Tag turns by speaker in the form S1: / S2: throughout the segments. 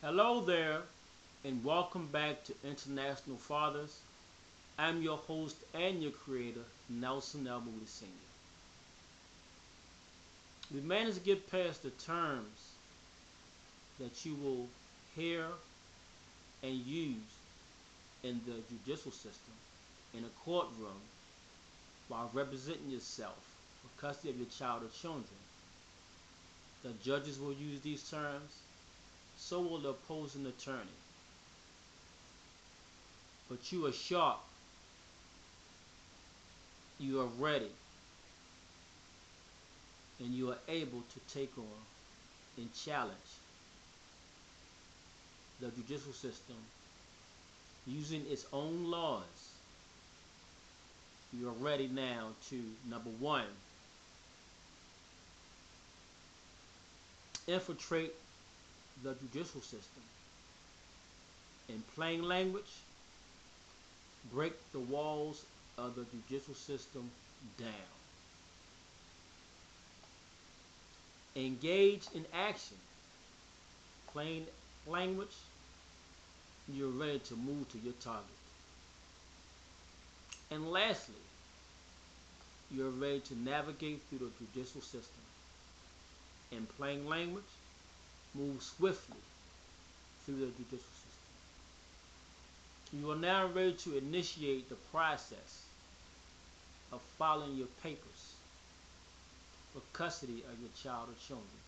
S1: Hello there, and welcome back to International Fathers. I'm your host and your creator, Nelson L. Moody Sr. We managed to get past the terms that you will hear and use in the judicial system in a courtroom while representing yourself for custody of your child or children. The judges will use these terms, so will the opposing attorney. But you are sharp, you are ready, and you are able to take on and challenge the judicial system using its own laws. You are ready now to, number one, infiltrate the judicial system. In plain language, break the walls of the judicial system down. Engage in action. Plain language, you're ready to move to your target. And lastly, you're ready to navigate through the judicial system. In plain language, move swiftly through the judicial system. You are now ready to initiate the process of filing your papers for custody of your child or children,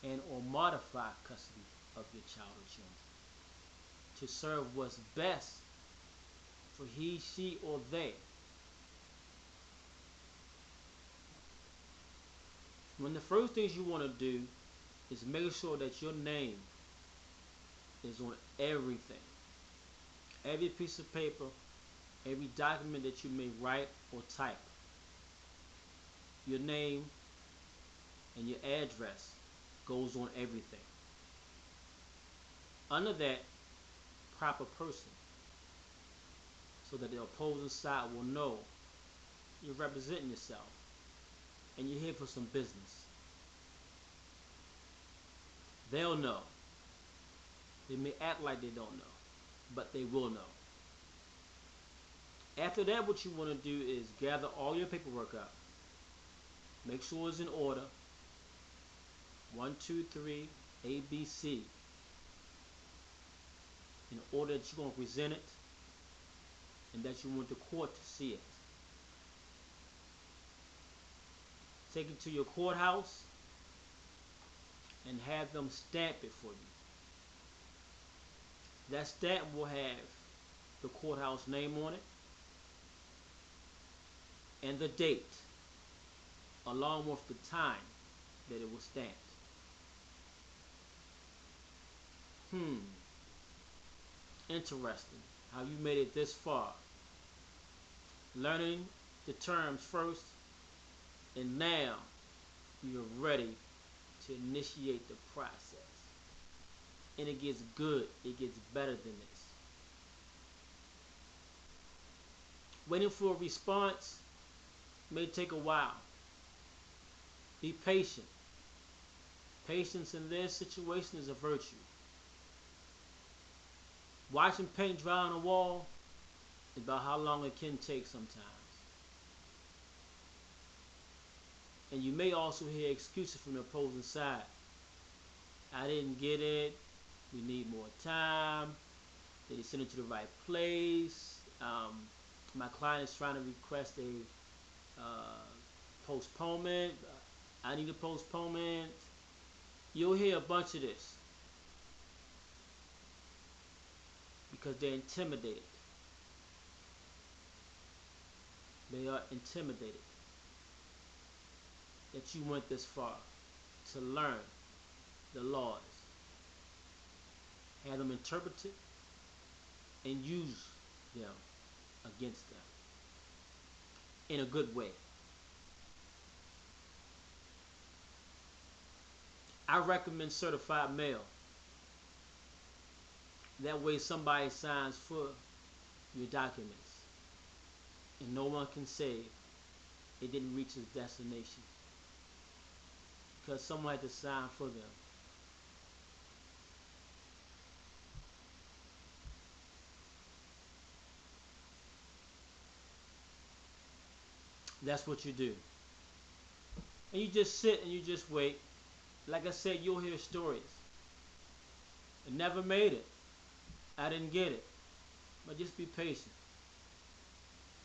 S1: and or modify custody of your child or children to serve what's best for he, she, or they. One of the first things you want to do is make sure that your name is on everything. Every piece of paper, every document that you may write or type. Your name and your address goes on everything. Under that, proper person, so that the opposing side will know you're representing yourself and you're here for some business. They'll know. They may act like they don't know, but they will know. After that, what you want to do is gather all your paperwork up. Make sure it's in order. 1, 2, 3, A, B, C. In order that you're going to present it and that you want the court to see it. Take it to your courthouse and have them stamp it for you. That stamp will have the courthouse name on it and the date, along with the time that it was stamped. Interesting how you made it this far. Learning the terms first, and now you're ready to initiate the process. And it gets good, it gets better than this. Waiting for a response may take a while. Be patient. Patience in this situation is a virtue. Watching paint dry on a wall is about how long it can take sometimes. And you may also hear excuses from the opposing side. I didn't get it. We need more time. They didn't send it to the right place. My client is trying to request a postponement. I need a postponement. You'll hear a bunch of this because they're intimidated. They are intimidated that you went this far to learn the laws, have them interpreted, and use them against them in a good way. I recommend certified mail. That way somebody signs for your documents and no one can say it didn't reach its destination because someone had to sign for them. That's what you do. And you just sit and you just wait. Like I said, you'll hear stories. I never made it. I didn't get it. But just be patient.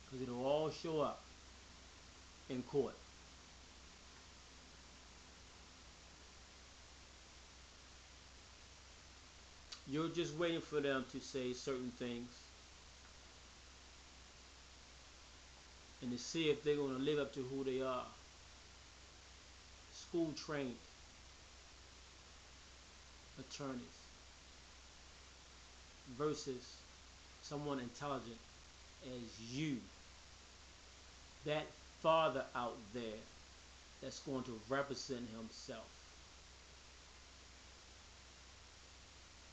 S1: Because it'll all show up in court. You're just waiting for them to say certain things and to see if they're going to live up to who they are. School trained attorneys versus someone intelligent as you. That father out there that's going to represent himself.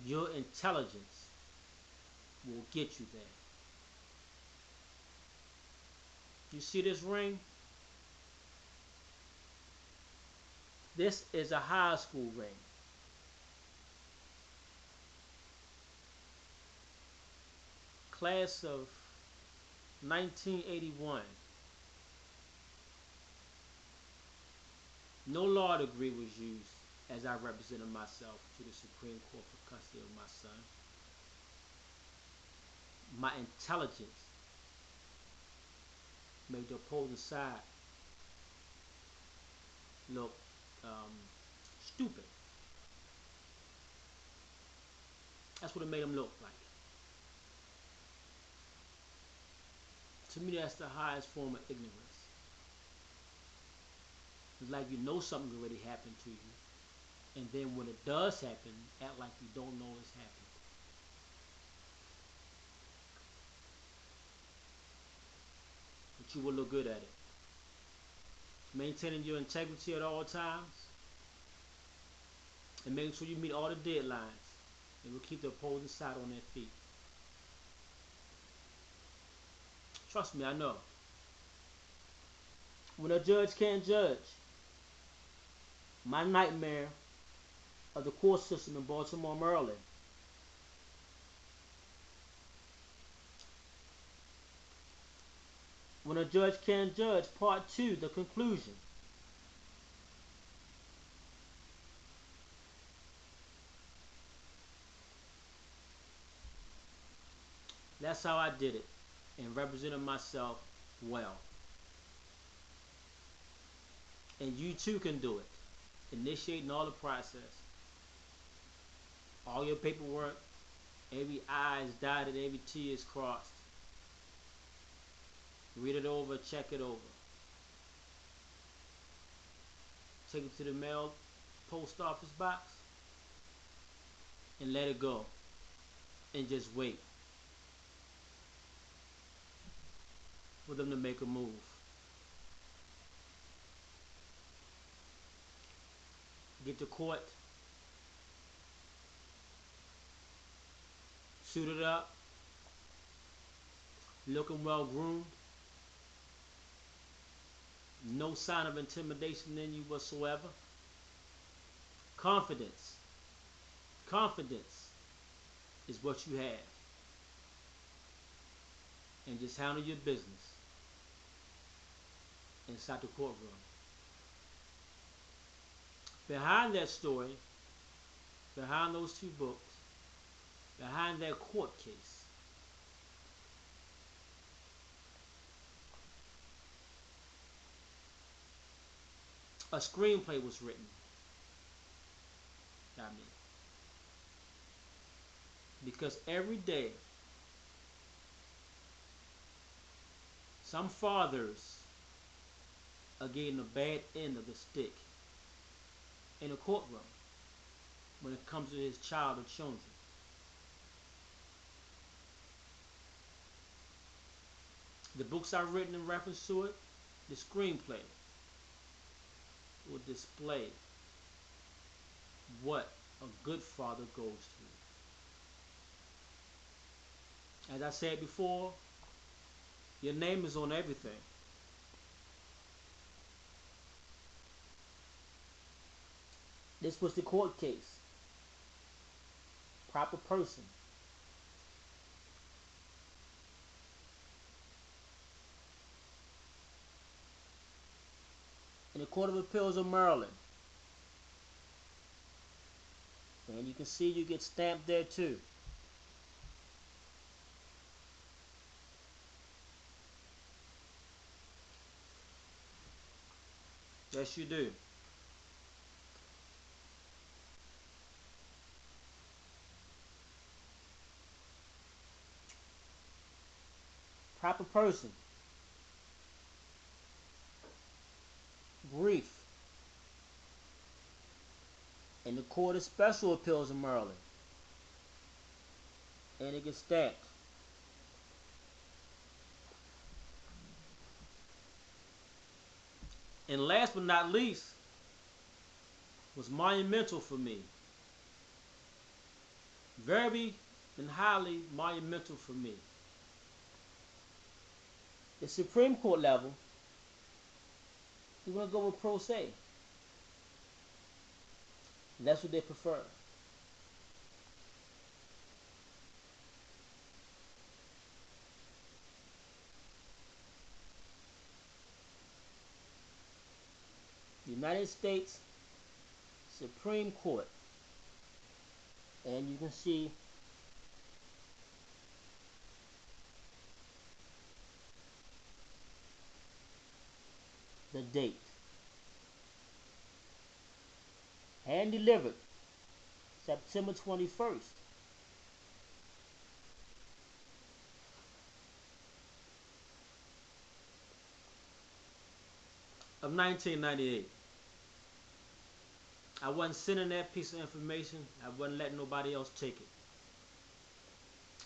S1: Your intelligence will get you there. You see this ring? This is a high school ring. Class of 1981. No law degree was used as I represented myself to the Supreme Court for custody of my son. My intelligence made the opposing side look stupid. That's what it made them look like. To me, that's the highest form of ignorance. It's like you know something already happened to you, and then when it does happen, act like you don't know it's happened. But you will look good at it. Maintaining your integrity at all times, and making sure you meet all the deadlines, and will keep the opposing side on their feet. Trust me, I know. When a judge can't judge, my nightmare of the court system in Baltimore, Maryland. When a judge can't judge, part 2, the conclusion. That's how I did it and represented myself well. And you too can do it. Initiating all the process. All your paperwork, every I is dotted, every T is crossed. Read it over, check it over. Take it to the mail, post office box, and let it go. And just wait for them to make a move. Get to court, suited up, looking well groomed, no sign of intimidation in you whatsoever. Confidence. Confidence is what you have. And just handle your business inside the courtroom. Behind that story, behind those 2 books, behind that court case, a screenplay was written by me. Because every day, some fathers are getting the bad end of the stick in a courtroom when it comes to his child or children. The books I've written in reference to it, the screenplay, will display what a good father goes through. As I said before, your name is on everything. This was the court case. Proper person. in the Court of Appeals of Maryland. And you can see you get stamped there too. Yes, you do. Proper person. Brief. In the Court of Special Appeals of Maryland. And it gets stamped. And last but not least, was monumental for me. Very and highly monumental for me. The Supreme Court level, you want to go with pro se. And that's what they prefer. United States Supreme Court. And you can see the date. Hand delivered September 21st. Of 1998. I wasn't sending that piece of information. I wasn't letting nobody else take it.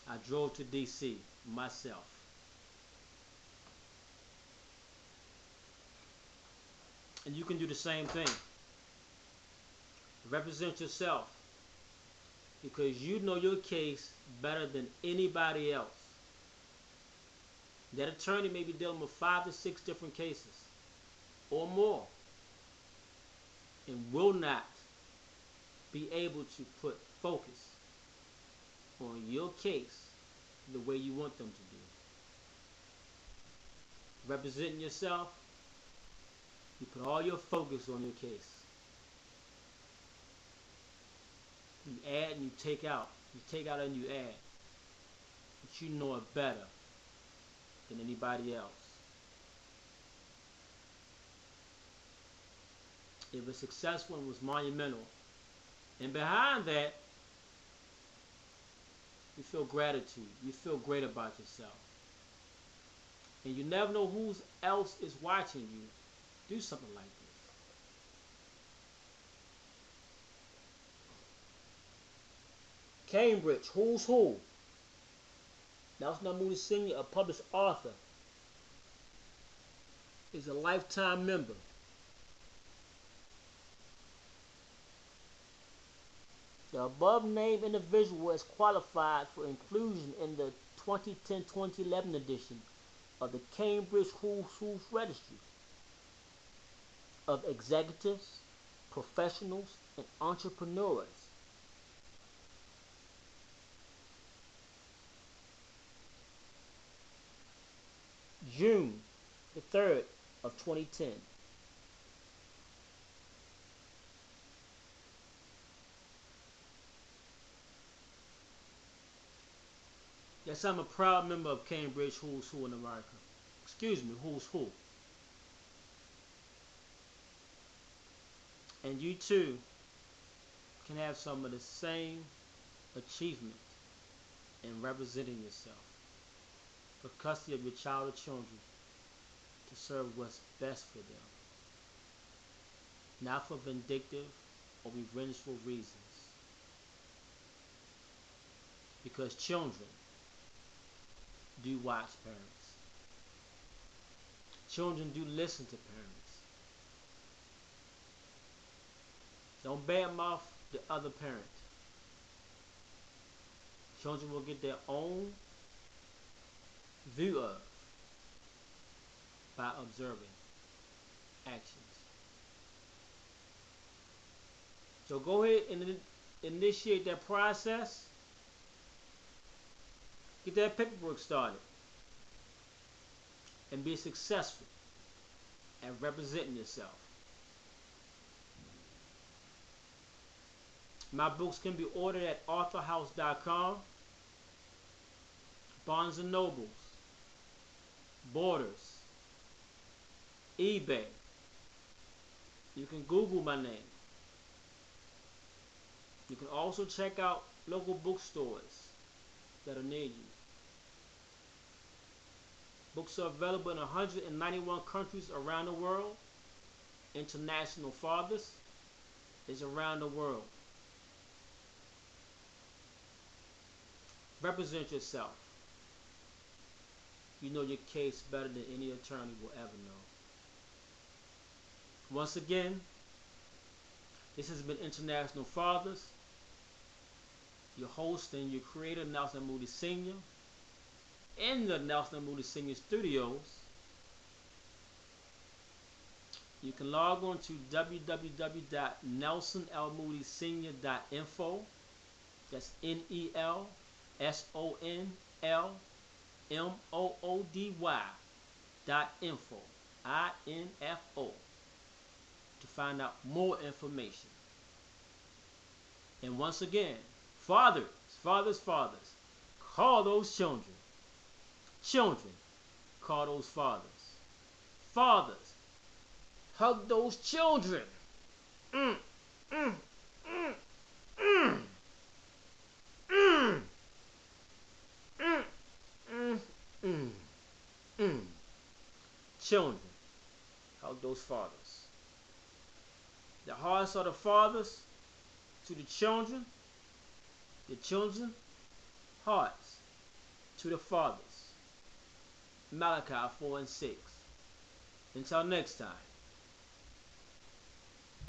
S1: I drove to DC myself. And you can do the same thing. Represent yourself, because you know your case better than anybody else. That attorney may be dealing with 5 to 6 different cases or more, and will not be able to put focus on your case the way you want them to do. Representing yourself, you put all your focus on your case. You add and you take out. You take out and you add. But you know it better than anybody else. It was successful and was monumental. And behind that, you feel gratitude. You feel great about yourself. And you never know who else is watching you do something like this. Cambridge, who's who? Nelson Moody Sr., a published author, is a lifetime member. The above named individual is qualified for inclusion in the 2010-2011 edition of the Cambridge Who's Who Registry of executives, professionals, and entrepreneurs. June the 3rd of 2010. Yes, I'm a proud member of Cambridge Who's Who in America. Excuse me, Who's Who. And you too can have some of the same achievement in representing yourself for custody of your child or children to serve what's best for them, not for vindictive or revengeful reasons. Because children do watch parents. Children do listen to parents. Don't badmouth the other parent. Children will get their own view of by observing actions. So go ahead and initiate that process. Get that paperwork started. And be successful at representing yourself. My books can be ordered at authorhouse.com, Barnes & Nobles, Borders, eBay. You can Google my name. You can also check out local bookstores that are near you. Books are available in 191 countries around the world. International Fathers is around the world. Represent yourself. You know your case better than any attorney will ever know. Once again, this has been International Fathers. Your host and your creator, Nelson Moody Sr. in the Nelson Moody Sr. Studios. You can log on to www.nelsonlmoodysenior.info. That's NELSONLMOODY.info. INFO. To find out more information. And once again, fathers, call those children. Children, call those fathers. Fathers, hug those children. Mm, mm, mm, mm, mm, mm, mm, mm, mm. Children, hug those fathers. The hearts of the fathers to the children hearts to the fathers. Malachi 4:6. Until next time.